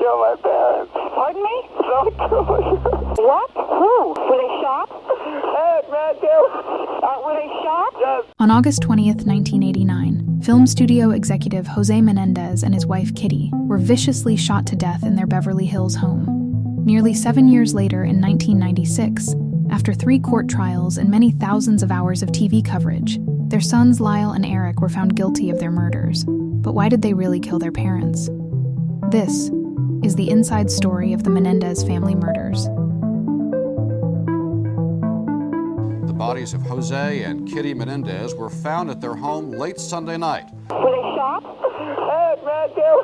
kill my parents. Pardon me? Don't kill me. What? Who? Were they shot? Eric, man, kill. Were they shot? Yes. On August 20th, 1989, film studio executive Jose Menendez and his wife Kitty were viciously shot to death in their Beverly Hills home. Nearly 7 years later, in 1996, after 3 court trials and many thousands of hours of TV coverage, their sons Lyle and Erik were found guilty of their murders. But why did they really kill their parents? This is the inside story of the Menendez family murders. The bodies of Jose and Kitty Menendez were found at their home late Sunday night. Were they shot? Eric, man, kill.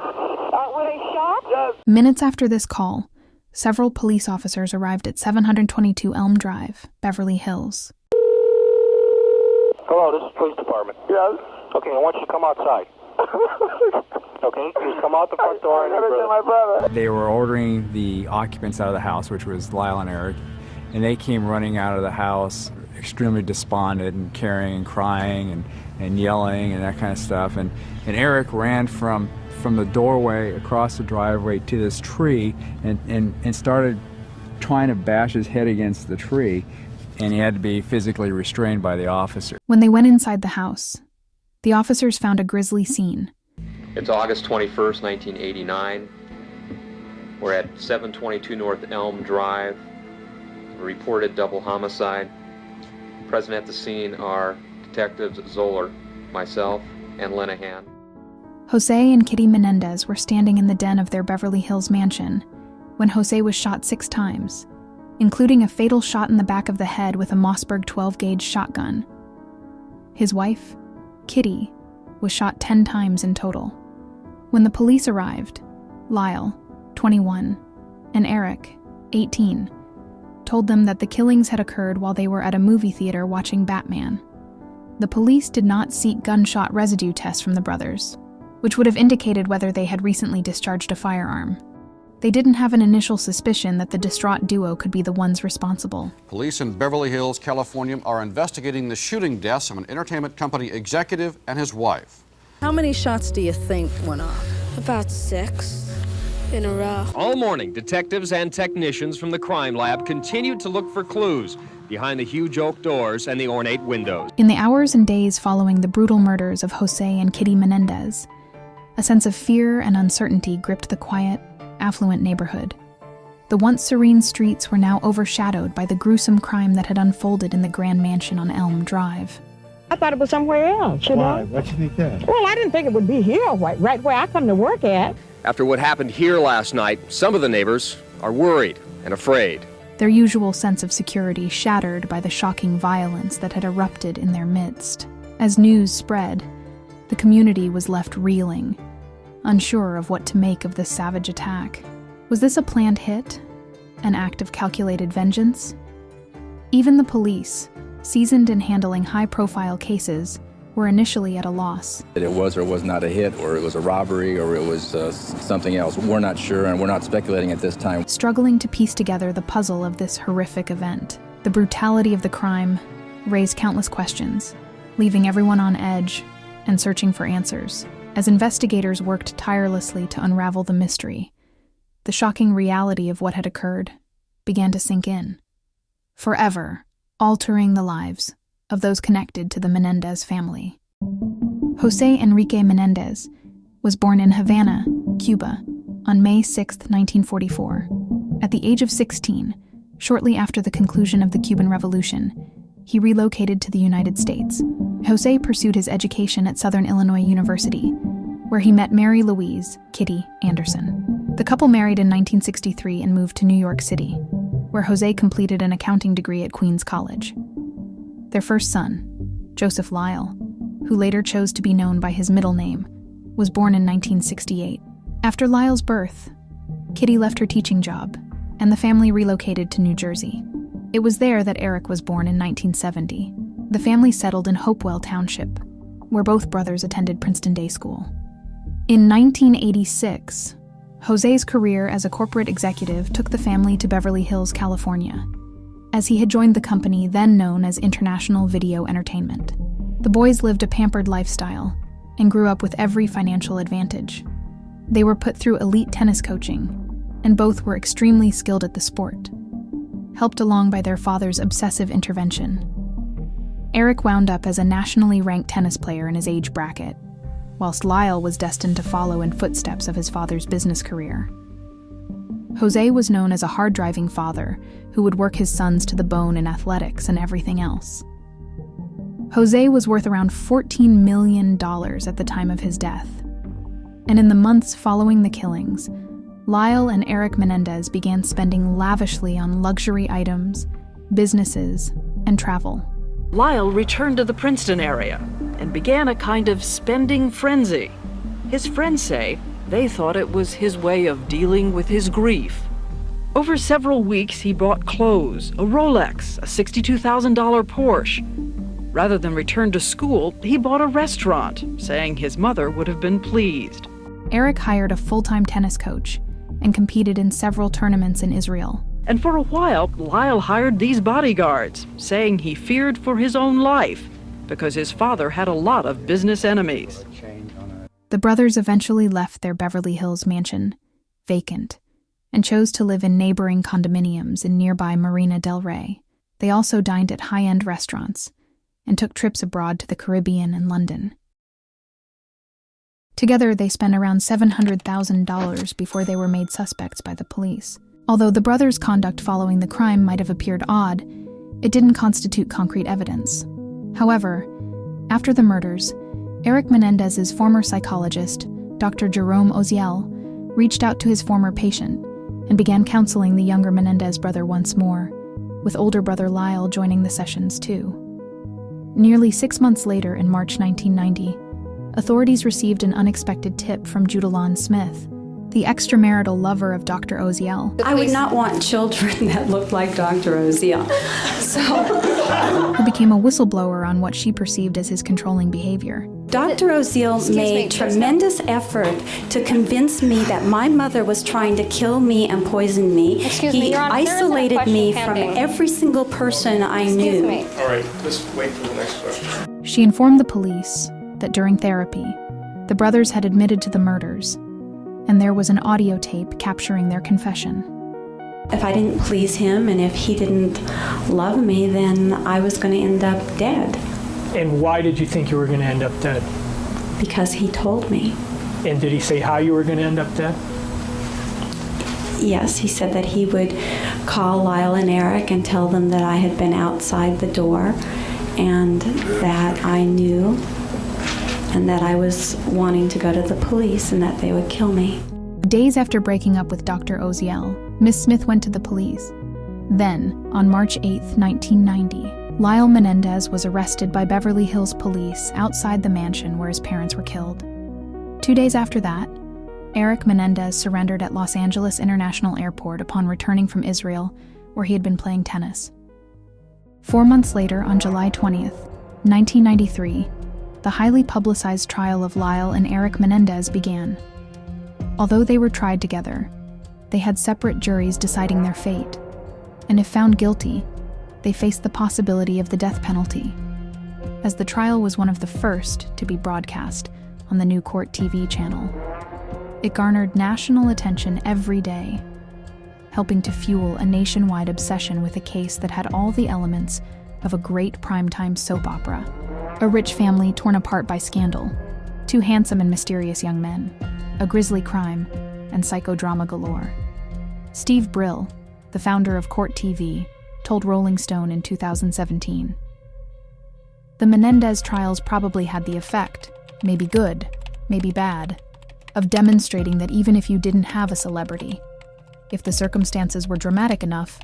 Were they shot? Yes. Minutes after this call, several police officers arrived at 722 Elm Drive, Beverly Hills. Hello, this is police department. Yes. Okay, I want you to come outside. Okay, just come out the front door and I never my brother. They were ordering the occupants out of the house, which was Lyle and Erik, and they came running out of the house extremely despondent and carrying and crying and yelling and that kind of stuff. And Erik ran from the doorway across the driveway to this tree and started trying to bash his head against the tree, and he had to be physically restrained by the officer. When they went inside the house, the officers found a grisly scene. It's August 21st, 1989. We're at 722 North Elm Drive. Reported double homicide. Present at the scene are Detectives Zoller, myself, and Linehan. Jose and Kitty Menendez were standing in the den of their Beverly Hills mansion when Jose was shot 6 times, including a fatal shot in the back of the head with a Mossberg 12-gauge shotgun. His wife, Kitty, was shot 10 times in total. When the police arrived, Lyle, 21, and Erik, 18, told them that the killings had occurred while they were at a movie theater watching Batman. The police did not seek gunshot residue tests from the brothers, which would have indicated whether they had recently discharged a firearm. They didn't have an initial suspicion that the distraught duo could be the ones responsible. Police in Beverly Hills, California are investigating the shooting deaths of an entertainment company executive and his wife. How many shots do you think went off? About 6 in a row. All morning, detectives and technicians from the crime lab continued to look for clues behind the huge oak doors and the ornate windows. In the hours and days following the brutal murders of Jose and Kitty Menendez, a sense of fear and uncertainty gripped the quiet, affluent neighborhood. The once serene streets were now overshadowed by the gruesome crime that had unfolded in the grand mansion on Elm Drive. I thought it was somewhere else, you know? Why? Why'd you think that? Well, I didn't think it would be here, right where I come to work at. After what happened here last night, some of the neighbors are worried and afraid. Their usual sense of security shattered by the shocking violence that had erupted in their midst. As news spread, the community was left reeling, unsure of what to make of this savage attack. Was this a planned hit? An act of calculated vengeance? Even the police, seasoned in handling high-profile cases, were initially at a loss. It was or was not a hit, or it was a robbery, or it was something else. We're not sure, and we're not speculating at this time. Struggling to piece together the puzzle of this horrific event, the brutality of the crime raised countless questions, leaving everyone on edge and searching for answers. As investigators worked tirelessly to unravel the mystery, the shocking reality of what had occurred began to sink in, forever altering the lives of those connected to the Menendez family. Jose Enrique Menendez was born in Havana, Cuba, on May 6, 1944. At the age of 16, shortly after the conclusion of the Cuban Revolution, he relocated to the United States. Jose pursued his education at Southern Illinois University, where he met Mary Louise "Kitty" Anderson. The couple married in 1963 and moved to New York City, where Jose completed an accounting degree at Queens College. Their first son, Joseph Lyle, who later chose to be known by his middle name, was born in 1968. After Lyle's birth, Kitty left her teaching job, and the family relocated to New Jersey. It was there that Erik was born in 1970. The family settled in Hopewell Township, where both brothers attended Princeton Day School. In 1986, Jose's career as a corporate executive took the family to Beverly Hills, California, as he had joined the company then known as International Video Entertainment. The boys lived a pampered lifestyle and grew up with every financial advantage. They were put through elite tennis coaching, and both were extremely skilled at the sport, helped along by their father's obsessive intervention. Erik wound up as a nationally ranked tennis player in his age bracket, whilst Lyle was destined to follow in footsteps of his father's business career. Jose was known as a hard-driving father who would work his sons to the bone in athletics and everything else. Jose was worth around $14 million at the time of his death, and in the months following the killings, Lyle and Erik Menendez began spending lavishly on luxury items, businesses, and travel. Lyle returned to the Princeton area and began a kind of spending frenzy. His friends say they thought it was his way of dealing with his grief. Over several weeks, he bought clothes, a Rolex, a $62,000 Porsche. Rather than return to school, he bought a restaurant, saying his mother would have been pleased. Erik hired a full-time tennis coach and competed in several tournaments in Israel. And for a while, Lyle hired these bodyguards, saying he feared for his own life because his father had a lot of business enemies. The brothers eventually left their Beverly Hills mansion, vacant, and chose to live in neighboring condominiums in nearby Marina del Rey. They also dined at high-end restaurants and took trips abroad to the Caribbean and London. Together, they spent around $700,000 before they were made suspects by the police. Although the brothers' conduct following the crime might have appeared odd, it didn't constitute concrete evidence. However, after the murders, Erik Menendez's former psychologist, Dr. Jerome Oziel, reached out to his former patient and began counseling the younger Menendez brother once more, with older brother Lyle joining the sessions too. Nearly 6 months later, in March 1990, authorities received an unexpected tip from Judalon Smith, the extramarital lover of Dr. Oziel. I would not want children that looked like Dr. Oziel. Who became a whistleblower on what she perceived as his controlling behavior. Dr. Oziel made tremendous effort to convince me that my mother was trying to kill me and poison me. He isolated me from every single person I knew. All right, let's wait for the next question. She informed the police that during therapy, the brothers had admitted to the murders, and there was an audio tape capturing their confession. If I didn't please him and if he didn't love me, then I was going to end up dead. And why did you think you were going to end up dead? Because he told me. And did he say how you were going to end up dead? Yes, he said that he would call Lyle and Erik and tell them that I had been outside the door and that I knew and that I was wanting to go to the police and that they would kill me. Days after breaking up with Dr. Oziel, Miss Smith went to the police. Then, on March 8, 1990, Lyle Menendez was arrested by Beverly Hills police outside the mansion where his parents were killed. 2 days after that, Erik Menendez surrendered at Los Angeles International Airport upon returning from Israel, where he had been playing tennis. 4 months later, on July 20th, 1993, the highly publicized trial of Lyle and Erik Menendez began. Although they were tried together, they had separate juries deciding their fate, and if found guilty, they faced the possibility of the death penalty. As the trial was one of the first to be broadcast on the new Court TV channel, it garnered national attention every day, helping to fuel a nationwide obsession with a case that had all the elements of a great primetime soap opera. A rich family torn apart by scandal, two handsome and mysterious young men, a grisly crime, and psychodrama galore. Steve Brill, the founder of Court TV, told Rolling Stone in 2017. The Menendez trials probably had the effect, maybe good, maybe bad, of demonstrating that even if you didn't have a celebrity, if the circumstances were dramatic enough,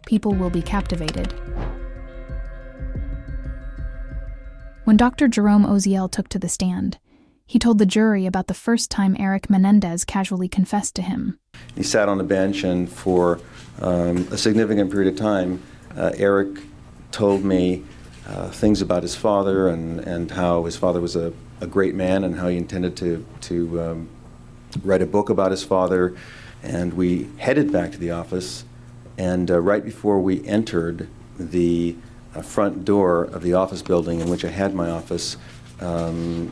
people will be captivated. When Dr. Jerome Oziel took to the stand, he told the jury about the first time Erik Menendez casually confessed to him. He sat on the bench, and for a significant period of time, Erik told me things about his father and how his father was a great man and how he intended to write a book about his father. And we headed back to the office, and right before we entered the front door of the office building in which I had my office,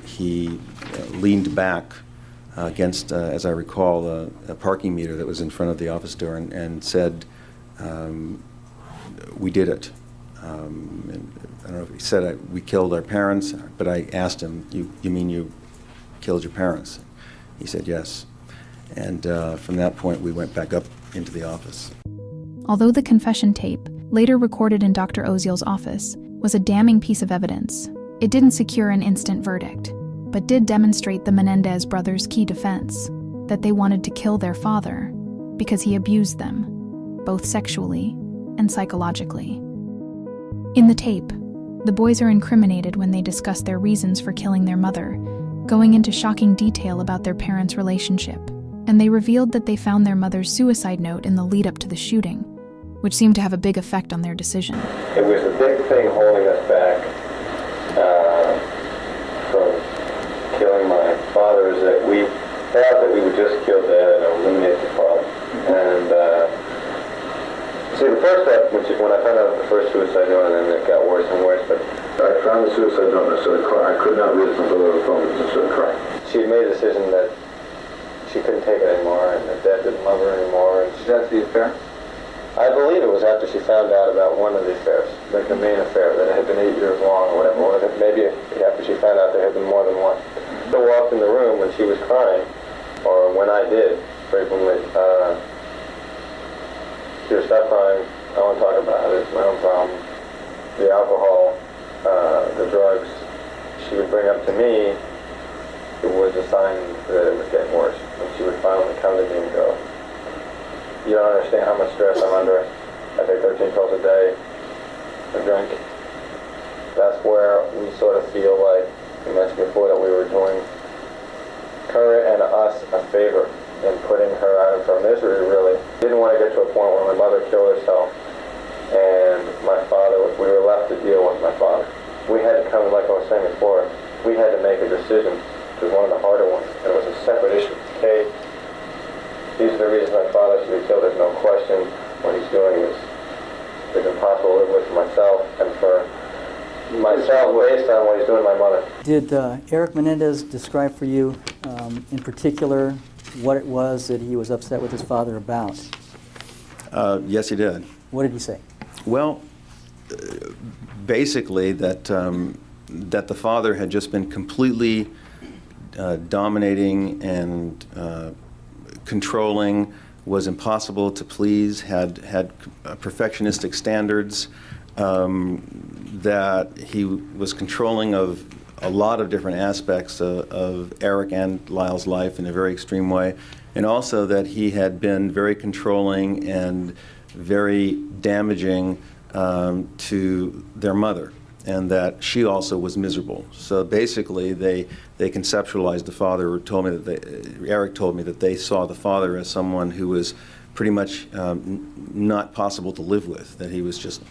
he leaned back against, as I recall, a parking meter that was in front of the office door and said, we did it. And I don't know if he said we killed our parents, but I asked him, you mean you killed your parents? He said yes. And from that point, we went back up into the office. Although the confession tape, later recorded in Dr. Oziel's office, was a damning piece of evidence, it didn't secure an instant verdict, but did demonstrate the Menendez brothers' key defense, that they wanted to kill their father because he abused them, both sexually and psychologically. In the tape, the boys are incriminated when they discuss their reasons for killing their mother, going into shocking detail about their parents' relationship, and they revealed that they found their mother's suicide note in the lead-up to the shooting, which seemed to have a big effect on their decision. It was a big thing holding us back from killing my father, is that we thought that we would just kill Dad and eliminate the problem. And see, the first step, which is when I found out the first suicide note, and then it got worse and worse, but I found the suicide note and I started crying. I could not read it from below the phone and started crying. She had made a decision that she couldn't take it anymore, and that Dad didn't love her anymore. And that's the affair? I believe it was after she found out about one of the affairs, like the main affair, that it had been 8 years long or whatever, or maybe after she found out there had been more than one. I walked in the room when she was crying, or when I did, frequently. She would stop crying. I won't talk about it. It's my own problem. The alcohol, the drugs, she would bring up to me. It was a sign that it was getting worse. And she would finally come to me and go, "You don't understand how much stress I'm under. I take 13 pills a day. I drink." That's where we sort of feel like, you mentioned before, that we were doing her and us a favor in putting her out of her misery, really. Didn't want to get to a point where my mother killed herself and my father, we were left to deal with my father. We had to come, like I was saying before, we had to make a decision. It was one of the harder ones, and it was a separate issue. Okay, these are the reasons my father should be killed. There's no question. What he's doing is impossible to live with for myself and for myself based on what he's doing to my mother. Did Erik Menendez describe for you, in particular, what it was that he was upset with his father about? Yes, he did. What did he say? Well, basically that that the father had just been completely dominating and controlling, was impossible to please, had perfectionistic standards, that he was controlling of a lot of different aspects of Erik and Lyle's life in a very extreme way, and also that he had been very controlling and very damaging to their mother, and that she also was miserable. So basically, they conceptualized the father, or told me that Erik told me that they saw the father as someone who was pretty much not possible to live with, that he was just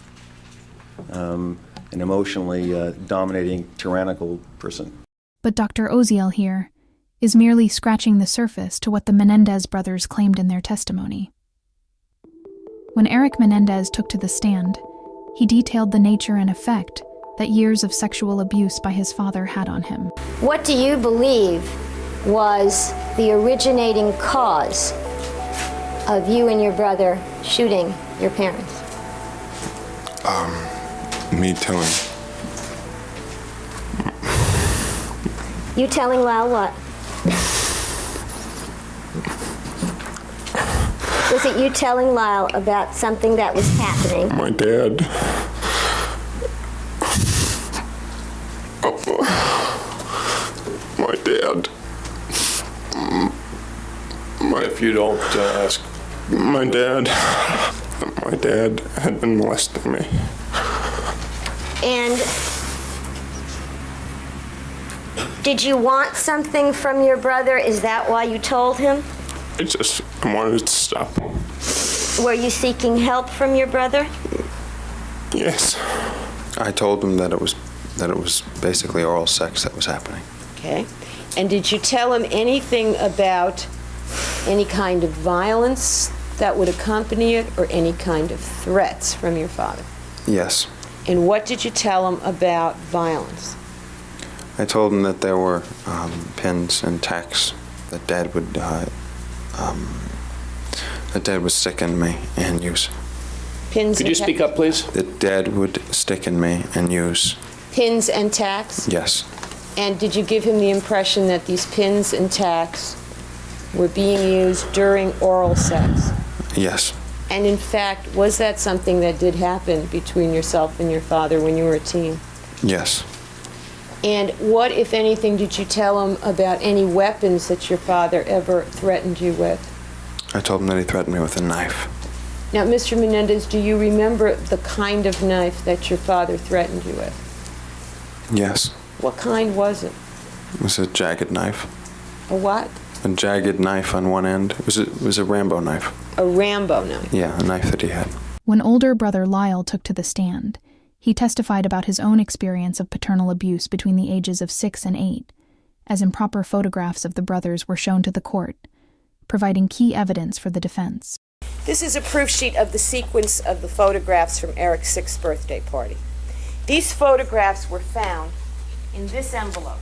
an emotionally dominating, tyrannical person. But Dr. Oziel here is merely scratching the surface to what the Menendez brothers claimed in their testimony. When Erik Menendez took to the stand, he detailed the nature and effect that years of sexual abuse by his father had on him. What do you believe was the originating cause of you and your brother shooting your parents? Me telling. You telling Lyle what? Was it you telling Lyle about something that was happening? My dad. My dad. If you don't ask. My dad had been molesting me. And did you want something from your brother? Is that why you told him? I wanted it to stop. Were you seeking help from your brother? Yes. I told him that it was basically oral sex that was happening. Okay. And did you tell him anything about any kind of violence that would accompany it, or any kind of threats from your father? Yes. And what did you tell him about violence? I told him that there were pins and tacks that Dad would stick in me and use. Pins. Could you speak up, please? That Dad would stick in me and use. Pins and tacks? Yes. And did you give him the impression that these pins and tacks were being used during oral sex? Yes. And in fact, was that something that did happen between yourself and your father when you were a teen? Yes. And what, if anything, did you tell him about any weapons that your father ever threatened you with? I told him that he threatened me with a knife. Now, Mr. Menendez, do you remember the kind of knife that your father threatened you with? Yes. What kind was it? It was a jagged knife. A what? A jagged knife on one end. It was a Rambo knife. A Rambo knife? Yeah, a knife that he had. When older brother Lyle took to the stand, he testified about his own experience of paternal abuse between the ages of 6 and 8, as improper photographs of the brothers were shown to the court, providing key evidence for the defense. This is a proof sheet of the sequence of the photographs from Eric's 6th birthday party. These photographs were found in this envelope.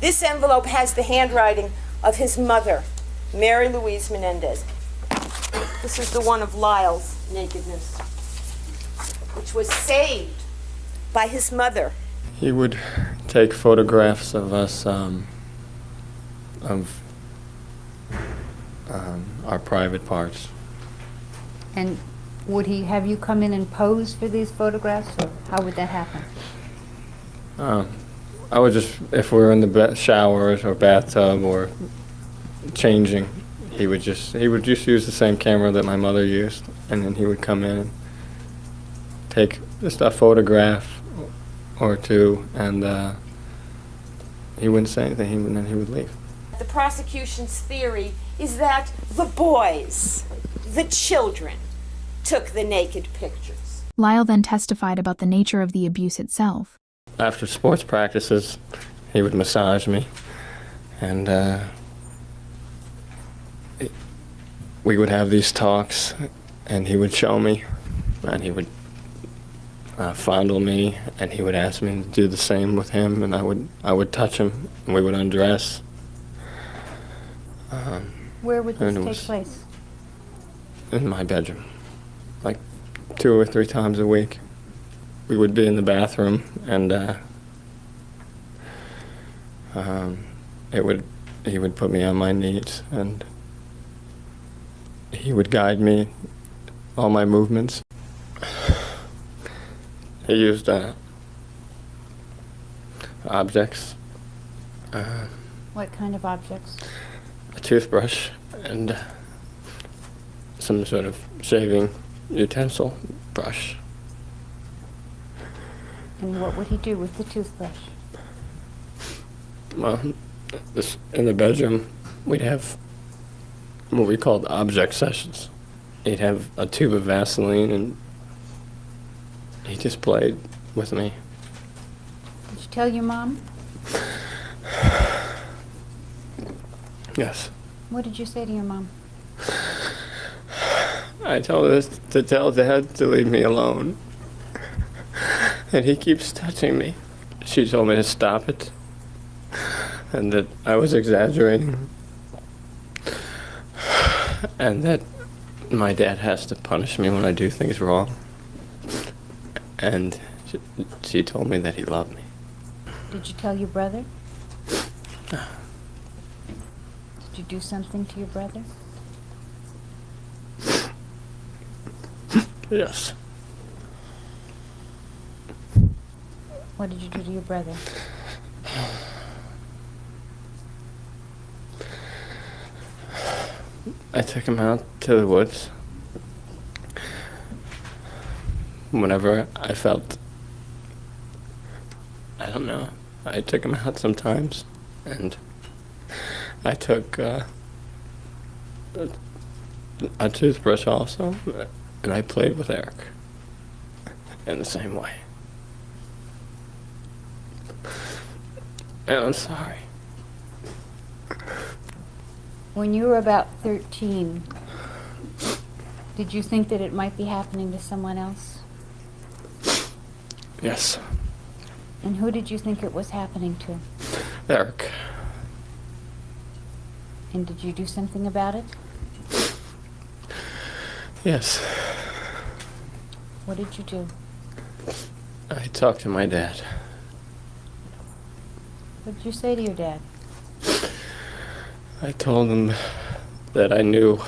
This envelope has the handwriting of his mother, Mary Louise Menendez. This is the one of Lyle's nakedness, which was saved by his mother. He would take photographs of us, our private parts. And would he have you come in and pose for these photographs, or how would that happen? I would just, if we were in the showers or bathtub or changing, he would just use the same camera that my mother used, and then he would come in and take just a photograph or two, and he wouldn't say anything, and then he would leave. The prosecution's theory is that the boys, the children, took the naked pictures. Lyle then testified about the nature of the abuse itself. After sports practices, he would massage me, and we would have these talks, and he would show me, and he would fondle me, and he would ask me to do the same with him, and I would touch him, and we would undress. Where would this take place? In my bedroom, like 2 or 3 times a week. We would be in the bathroom, and he would put me on my knees, and he would guide me, all my movements. He used objects. What kind of objects? A toothbrush and some sort of shaving utensil brush. And what would he do with the toothbrush? Well, in the bedroom, we'd have what we called object sessions. He'd have a tube of Vaseline, and he just played with me. Did you tell your mom? Yes. What did you say to your mom? I told her to tell Dad to leave me alone. And he keeps touching me. She told me to stop it, and that I was exaggerating, and that my dad has to punish me when I do things wrong. And she told me that he loved me. Did you tell your brother? Did you do something to your brother? Yes. What did you do to your brother? I took him out to the woods whenever I felt, I don't know, I took him out sometimes, and I took a toothbrush also, and I played with Eric in the same way. And I'm sorry. When you were about 13, did you think that it might be happening to someone else? Yes. And who did you think it was happening to? Erik. And did you do something about it? Yes. What did you do? I talked to my dad. What did you say to your dad? I told him that I knew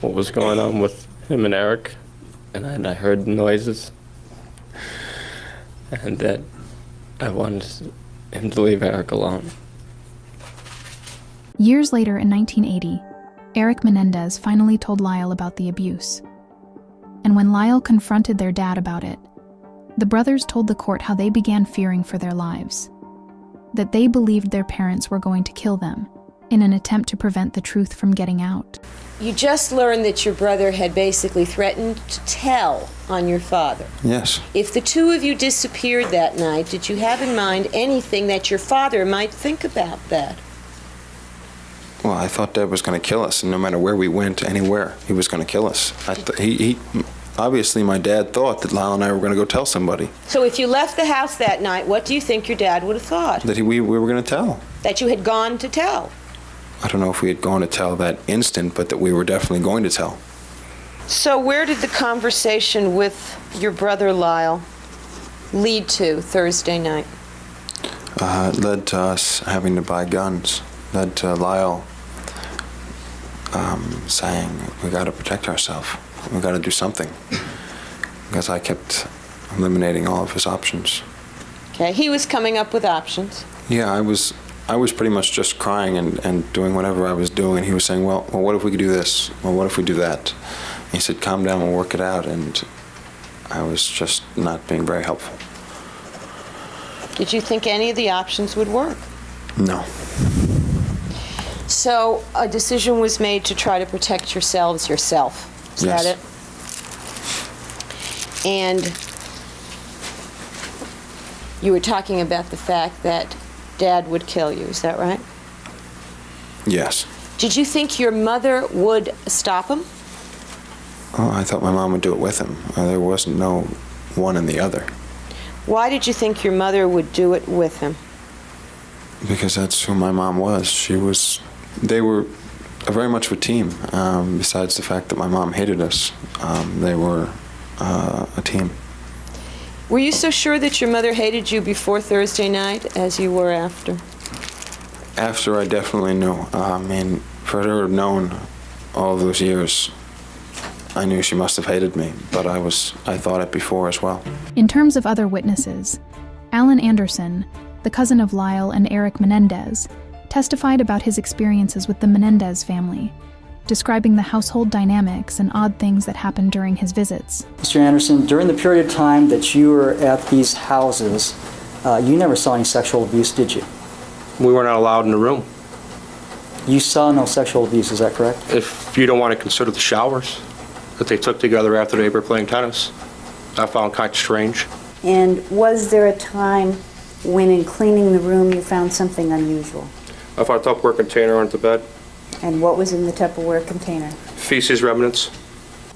what was going on with him and Erik, and I heard noises, and that I wanted him to leave Erik alone. Years later in 1980, Erik Menendez finally told Lyle about the abuse. And when Lyle confronted their dad about it, the brothers told the court how they began fearing for their lives, that they believed their parents were going to kill them in an attempt to prevent the truth from getting out. You just learned that your brother had basically threatened to tell on your father. Yes. If the two of you disappeared that night, did you have in mind anything that your father might think about that? Well, I thought Dad was going to kill us, and no matter where we went, anywhere, he was going to kill us. Obviously, my dad thought that Lyle and I were going to go tell somebody. So if you left the house that night, what do you think your dad would have thought? That we were going to tell. That you had gone to tell? I don't know if we had gone to tell that instant, but that we were definitely going to tell. So where did the conversation with your brother Lyle lead to Thursday night? It led to us having to buy guns. Led to Lyle saying, we got to protect ourselves. We got to do something. Because I kept eliminating all of his options. Okay, he was coming up with options. Yeah, I was pretty much just crying and doing whatever I was doing. He was saying, well, what if we could do this? Well, what if we do that? And he said, calm down, we'll work it out. And I was just not being very helpful. Did you think any of the options would work? No. So a decision was made to try to protect yourselves yourself. Is Yes. that it? And you were talking about the fact that Dad would kill you, is that right? Yes. Did you think your mother would stop him? Oh, I thought my mom would do it with him. There wasn't no one and the other. Why did you think your mother would do it with him? Because that's who my mom was. They were very much of a team. Besides the fact that my mom hated us, they were a team. Were you so sure that your mother hated you before Thursday night as you were after? After, I definitely knew. I mean, for her to have known all those years, I knew she must have hated me, but I thought it before as well. In terms of other witnesses, Alan Anderson, the cousin of Lyle and Erik Menendez, testified about his experiences with the Menendez family, describing the household dynamics and odd things that happened during his visits. Mr. Anderson, during the period of time that you were at these houses, you never saw any sexual abuse, did you? We were not allowed in the room. You saw no sexual abuse, is that correct? If you don't want to consider the showers that they took together after they were playing tennis, I found kind of strange. And was there a time when in cleaning the room you found something unusual? I found a Tupperware container under the bed. And what was in the Tupperware container? Feces remnants.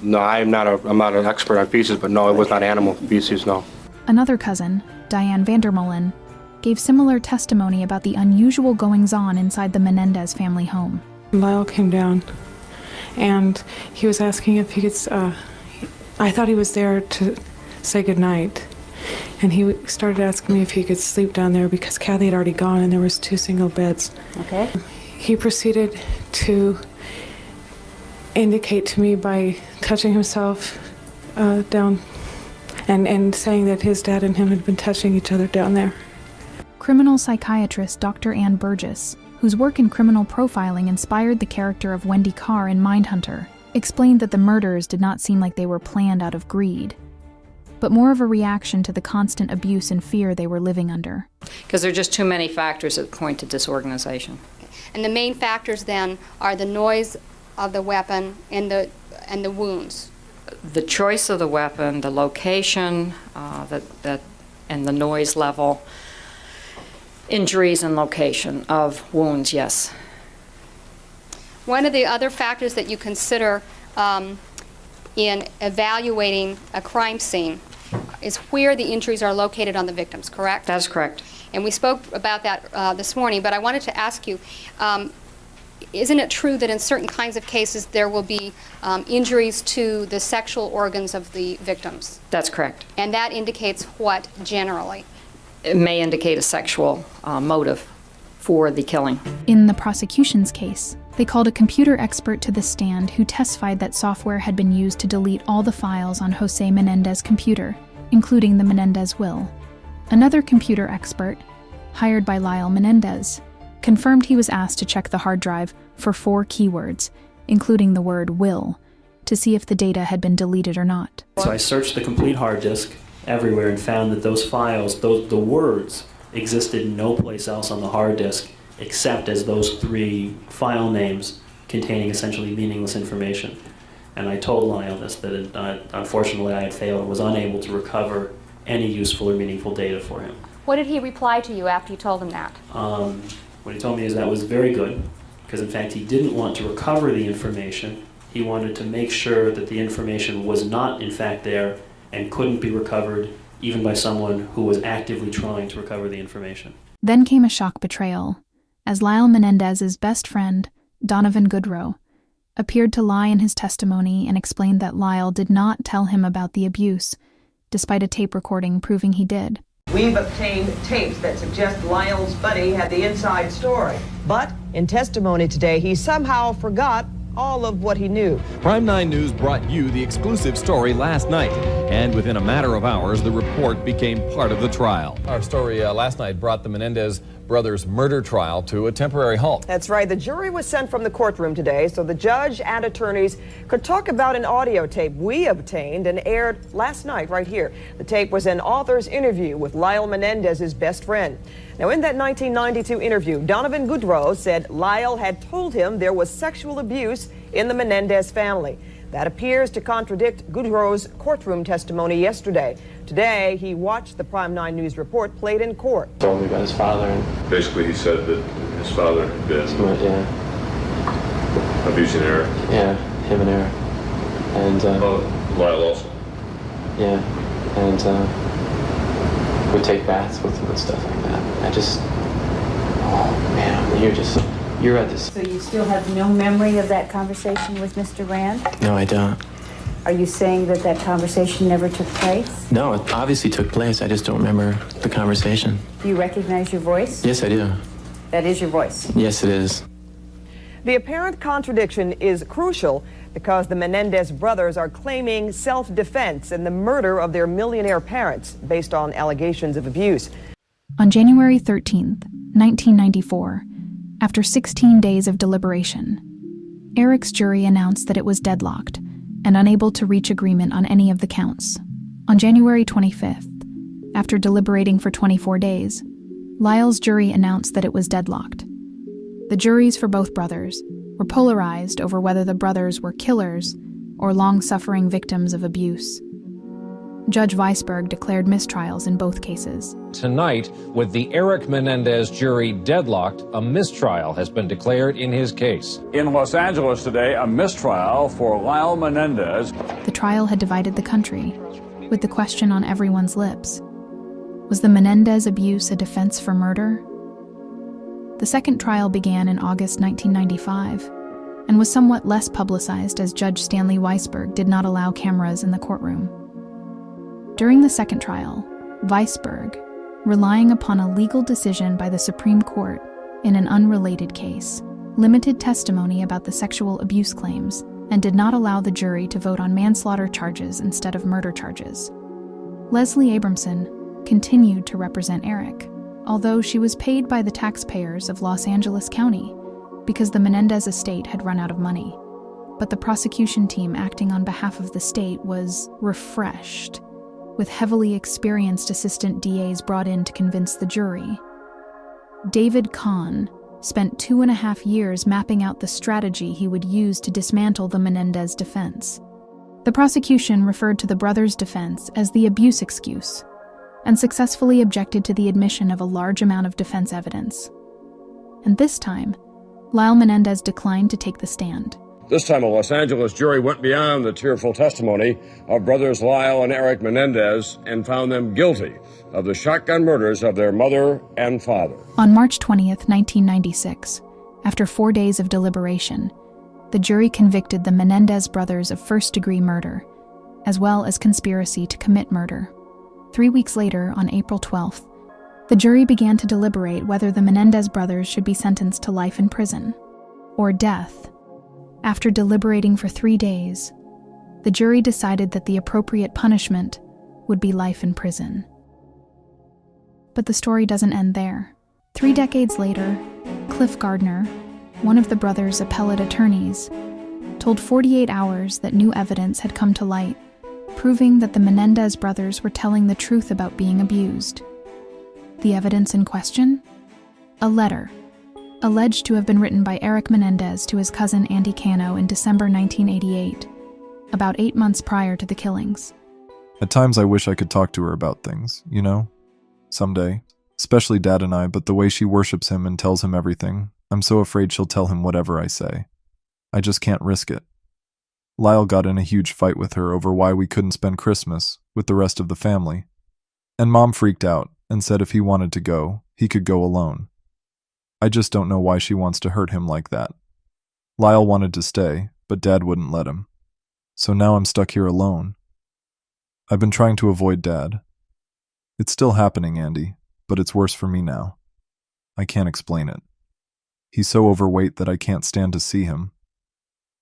No, I'm not an expert on feces, but no, it was not animal feces, no. Another cousin, Diane Vandermolen, gave similar testimony about the unusual goings-on inside the Menendez family home. Lyle came down, and he was asking if he could, I thought he was there to say goodnight, and he started asking me if he could sleep down there because Kathy had already gone and there was 2 single beds. Okay. He proceeded to indicate to me by touching himself down and saying that his dad and him had been touching each other down there. Criminal psychiatrist Dr. Ann Burgess, whose work in criminal profiling inspired the character of Wendy Carr in Mindhunter, explained that the murders did not seem like they were planned out of greed, but more of a reaction to the constant abuse and fear they were living under. Because there are just too many factors that point to disorganization. And the main factors then are the noise of the weapon and the wounds. The choice of the weapon, the location, and the noise level, injuries and location of wounds, yes. One of the other factors that you consider in evaluating a crime scene is where the injuries are located on the victims, correct? That's correct. And we spoke about that this morning, but I wanted to ask you, isn't it true that in certain kinds of cases there will be injuries to the sexual organs of the victims? That's correct. And that indicates what generally? It may indicate a sexual motive for the killing. In the prosecution's case, they called a computer expert to the stand who testified that software had been used to delete all the files on Jose Menendez's computer, including the Menendez will. Another computer expert, hired by Lyle Menendez, confirmed he was asked to check the hard drive for 4 keywords, including the word will, to see if the data had been deleted or not. So I searched the complete hard disk everywhere and found that those files, the words, existed no place else on the hard disk except as those 3 file names containing essentially meaningless information. And I told Lyle this, that unfortunately I had failed and was unable to recover any useful or meaningful data for him. What did he reply to you after you told him that? What he told me is that was very good, because in fact he didn't want to recover the information. He wanted to make sure that the information was not in fact there and couldn't be recovered even by someone who was actively trying to recover the information. Then came a shock betrayal, as Lyle Menendez's best friend, Donovan Goodrow, appeared to lie in his testimony and explained that Lyle did not tell him about the abuse, despite a tape recording proving he did. We've obtained tapes that suggest Lyle's buddy had the inside story. But in testimony today, he somehow forgot all of what he knew. Prime 9 News brought you the exclusive story last night, and within a matter of hours, the report became part of the trial. Our story last night brought the Menendez Brothers murder trial to a temporary halt. That's right. The jury was sent from the courtroom today so the judge and attorneys could talk about an audio tape we obtained and aired last night right here. The tape was an author's interview with Lyle Menendez's best friend. Now, in that 1992 interview, Donovan Goodrow said Lyle had told him there was sexual abuse in the Menendez family. That appears to contradict Goodrow's courtroom testimony yesterday. Today, he watched the Prime 9 News report played in court. Told me about his father. And Basically, he said that his father had been abusing Erik. Yeah, him and Erik. And Lyle also. Yeah, and would take baths with him and stuff like that. I just, oh man, you're at this. So you still have no memory of that conversation with Mr. Rand? No, I don't. Are you saying that that conversation never took place? No, it obviously took place. I just don't remember the conversation. Do you recognize your voice? Yes, I do. That is your voice? Yes, it is. The apparent contradiction is crucial because the Menendez brothers are claiming self-defense in the murder of their millionaire parents based on allegations of abuse. On January 13th, 1994, after 16 days of deliberation, Erik's jury announced that it was deadlocked and unable to reach agreement on any of the counts. On January 25th, after deliberating for 24 days, Lyle's jury announced that it was deadlocked. The juries for both brothers were polarized over whether the brothers were killers or long-suffering victims of abuse. Judge Weisberg declared mistrials in both cases. Tonight, with the Erik Menendez jury deadlocked, a mistrial has been declared in his case. In Los Angeles today, a mistrial for Lyle Menendez. The trial had divided the country, with the question on everyone's lips. Was the Menendez abuse a defense for murder? The second trial began in August 1995 and was somewhat less publicized as Judge Stanley Weisberg did not allow cameras in the courtroom. During the second trial, Weisberg, relying upon a legal decision by the Supreme Court in an unrelated case, limited testimony about the sexual abuse claims and did not allow the jury to vote on manslaughter charges instead of murder charges. Leslie Abramson continued to represent Erik, although she was paid by the taxpayers of Los Angeles County because the Menendez estate had run out of money. But the prosecution team acting on behalf of the state was refreshed, with heavily experienced assistant DAs brought in to convince the jury. David Kahn spent 2.5 years mapping out the strategy he would use to dismantle the Menendez defense. The prosecution referred to the brothers' defense as the abuse excuse and successfully objected to the admission of a large amount of defense evidence. And this time, Lyle Menendez declined to take the stand. This time, a Los Angeles jury went beyond the tearful testimony of brothers Lyle and Erik Menendez and found them guilty of the shotgun murders of their mother and father. On March 20th, 1996, after 4 days of deliberation, the jury convicted the Menendez brothers of first-degree murder, as well as conspiracy to commit murder. 3 weeks later, on April 12th, the jury began to deliberate whether the Menendez brothers should be sentenced to life in prison or death. After deliberating for 3 days, the jury decided that the appropriate punishment would be life in prison. But the story doesn't end there. 3 decades later, Cliff Gardner, one of the brothers' appellate attorneys, told 48 Hours that new evidence had come to light, proving that the Menendez brothers were telling the truth about being abused. The evidence in question? A letter, alleged to have been written by Erik Menendez to his cousin Andy Cano in December 1988, about 8 months prior to the killings. At times I wish I could talk to her about things, you know? Someday. Especially Dad and I, but the way she worships him and tells him everything, I'm so afraid she'll tell him whatever I say. I just can't risk it. Lyle got in a huge fight with her over why we couldn't spend Christmas with the rest of the family. And Mom freaked out and said if he wanted to go, he could go alone. I just don't know why she wants to hurt him like that. Lyle wanted to stay, but Dad wouldn't let him. So now I'm stuck here alone. I've been trying to avoid Dad. It's still happening, Andy, but it's worse for me now. I can't explain it. He's so overweight that I can't stand to see him.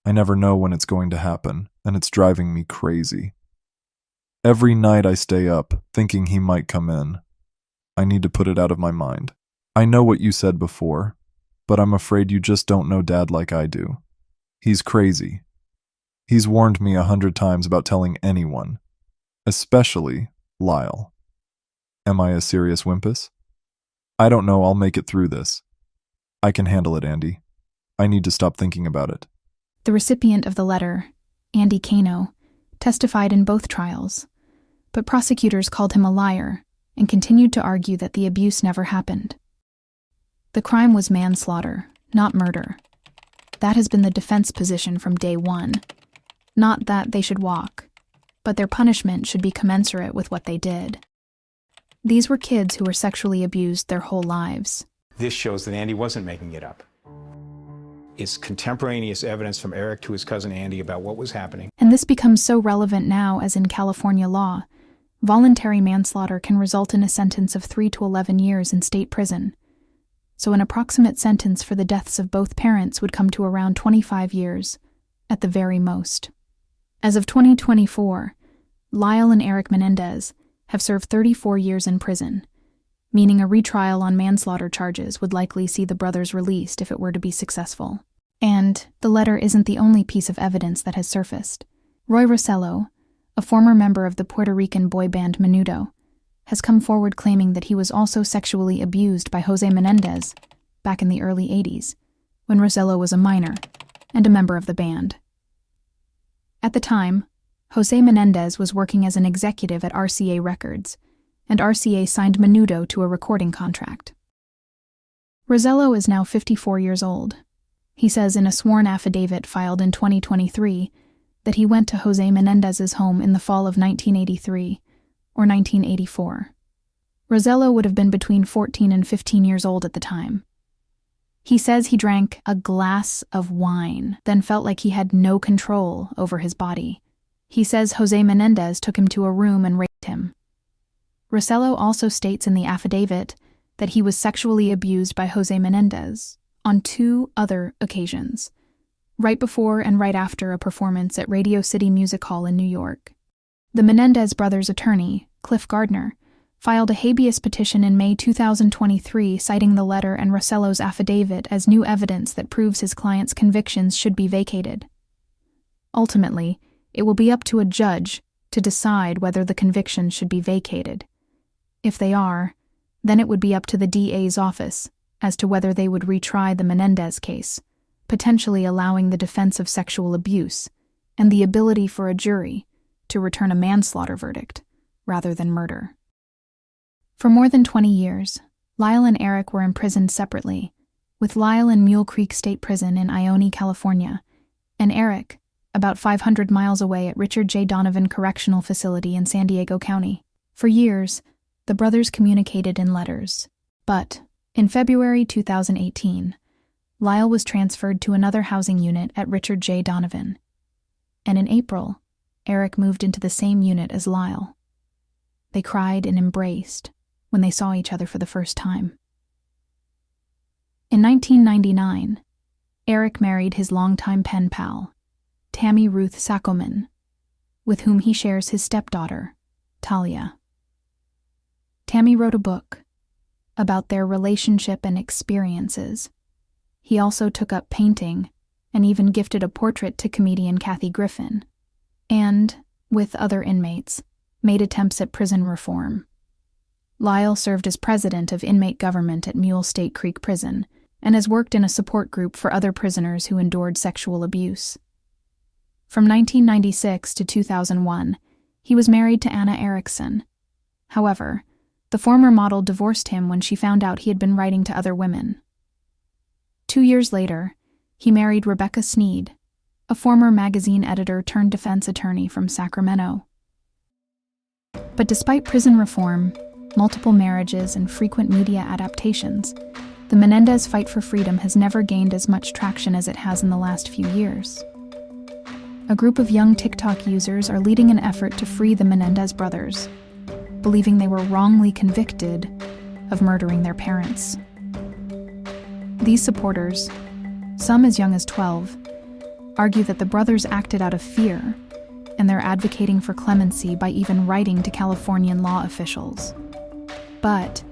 I never know when it's going to happen, and it's driving me crazy. Every night I stay up, thinking he might come in. I need to put it out of my mind. I know what you said before, but I'm afraid you just don't know Dad like I do. He's crazy. He's warned me 100 times about telling anyone, especially Lyle. Am I a serious wimpus? I don't know, I'll make it through this. I can handle it, Andy. I need to stop thinking about it. The recipient of the letter, Andy Cano, testified in both trials, but prosecutors called him a liar and continued to argue that the abuse never happened. The crime was manslaughter, not murder. That has been the defense position from day one. Not that they should walk, but their punishment should be commensurate with what they did. These were kids who were sexually abused their whole lives. This shows that Andy wasn't making it up. It's contemporaneous evidence from Erik to his cousin Andy about what was happening. And this becomes so relevant now as in California law. Voluntary manslaughter can result in a sentence of 3 to 11 years in state prison. So an approximate sentence for the deaths of both parents would come to around 25 years, at the very most. As of 2024, Lyle and Erik Menendez have served 34 years in prison, meaning a retrial on manslaughter charges would likely see the brothers released if it were to be successful. And the letter isn't the only piece of evidence that has surfaced. Roy Rossello, a former member of the Puerto Rican boy band Menudo, has come forward claiming that he was also sexually abused by Jose Menendez back in the early 80s, when Rossello was a minor and a member of the band. At the time, Jose Menendez was working as an executive at RCA Records, and RCA signed Menudo to a recording contract. Rossello is now 54 years old. He says in a sworn affidavit filed in 2023 that he went to Jose Menendez's home in the fall of 1983 or 1984. Rossello would have been between 14 and 15 years old at the time. He says he drank a glass of wine, then felt like he had no control over his body. He says Jose Menendez took him to a room and raped him. Rossello also states in the affidavit that he was sexually abused by Jose Menendez on 2 other occasions, right before and right after a performance at Radio City Music Hall in New York. The Menendez brothers' attorney, Cliff Gardner, filed a habeas petition in May 2023 citing the letter and Rossello's affidavit as new evidence that proves his client's convictions should be vacated. Ultimately, it will be up to a judge to decide whether the convictions should be vacated. If they are, then it would be up to the DA's office as to whether they would retry the Menendez case, potentially allowing the defense of sexual abuse and the ability for a jury to return a manslaughter verdict rather than murder. For more than 20 years, Lyle and Erik were imprisoned separately, with Lyle in Mule Creek State Prison in Ione, California, and Erik, about 500 miles away at Richard J. Donovan Correctional Facility in San Diego County. For years, the brothers communicated in letters, but in February 2018, Lyle was transferred to another housing unit at Richard J. Donovan, and in April, Erik moved into the same unit as Lyle. They cried and embraced when they saw each other for the first time. In 1999, Erik married his longtime pen pal, Tammy Ruth Saccoman, with whom he shares his stepdaughter, Talia. Tammy wrote a book about their relationship and experiences. He also took up painting and even gifted a portrait to comedian Kathy Griffin, and, with other inmates, made attempts at prison reform. Lyle served as president of inmate government at Mule State Creek Prison and has worked in a support group for other prisoners who endured sexual abuse. From 1996 to 2001, he was married to Anna Erickson. However, the former model divorced him when she found out he had been writing to other women. 2 years later, he married Rebecca Sneed, a former magazine editor turned defense attorney from Sacramento. But despite prison reform, multiple marriages, and frequent media adaptations, the Menendez fight for freedom has never gained as much traction as it has in the last few years. A group of young TikTok users are leading an effort to free the Menendez brothers, believing they were wrongly convicted of murdering their parents. These supporters, some as young as 12, argue that the brothers acted out of fear, and they're advocating for clemency by even writing to Californian law officials. But,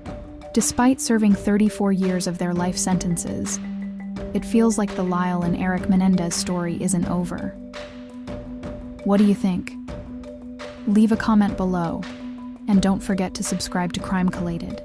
despite serving 34 years of their life sentences, it feels like the Lyle and Erik Menendez story isn't over. What do you think? Leave a comment below, and don't forget to subscribe to Crime Collated.